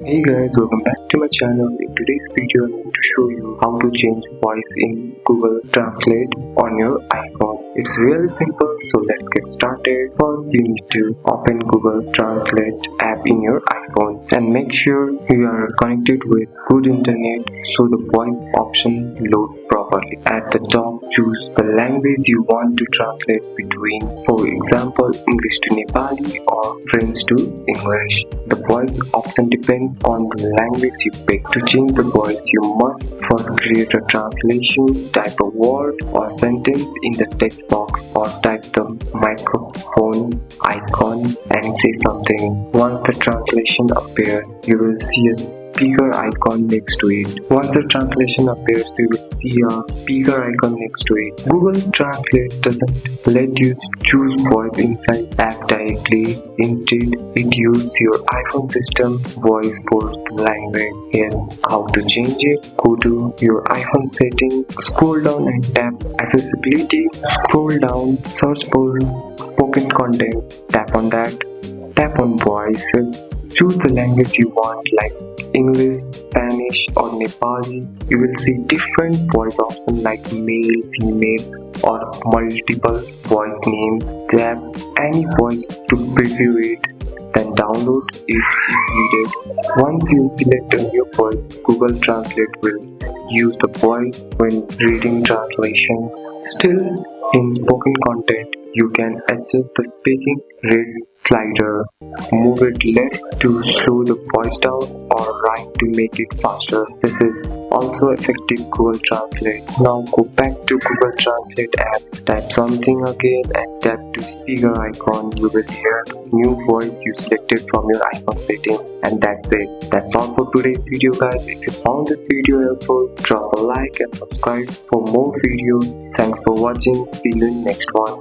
Hey guys, welcome back to my channel. In today's video, I'm going to show you how to change voice in Google Translate on your iPhone. It's really simple, so let's get started. First, you need to open Google Translate app in your iPhone and make sure you are connected with good internet so the voice option loads properly. At the top, choose the language you want to translate between, for example, English to Nepali or French to English. The voice option depends on the language you pick. To change the voice, you must first create a translation, type a word or sentence in the text box or type the microphone icon and say something. Once the translation appears, you will see a speaker icon next to it. Once the translation appears, you will see a speaker icon next to it. Google Translate doesn't let you choose voice inside app directly. Instead, it uses your iPhone system voice for the language. Here's how to change it. Go to your iPhone settings, scroll down and tap accessibility. Scroll down, search for spoken content. Tap on that. Tap on voices. Choose the language you want like English, Spanish or Nepali. You will see different voice options like male, female or multiple voice names. Tap any voice to preview it, then download it if needed. Once you select a new voice, Google Translate will use the voice when reading translation. Still, in spoken content, you can adjust the speaking rate slider. Move it left to slow the voice down or right to make it faster. This is also effective Google Translate. Now go back to Google Translate app, type something again and tap to speaker icon. You will hear the new voice you selected from your iPhone setting. And that's it. That's all for today's video guys. If you found this video helpful, drop a like and subscribe for more videos. Thanks for watching. See you in next one.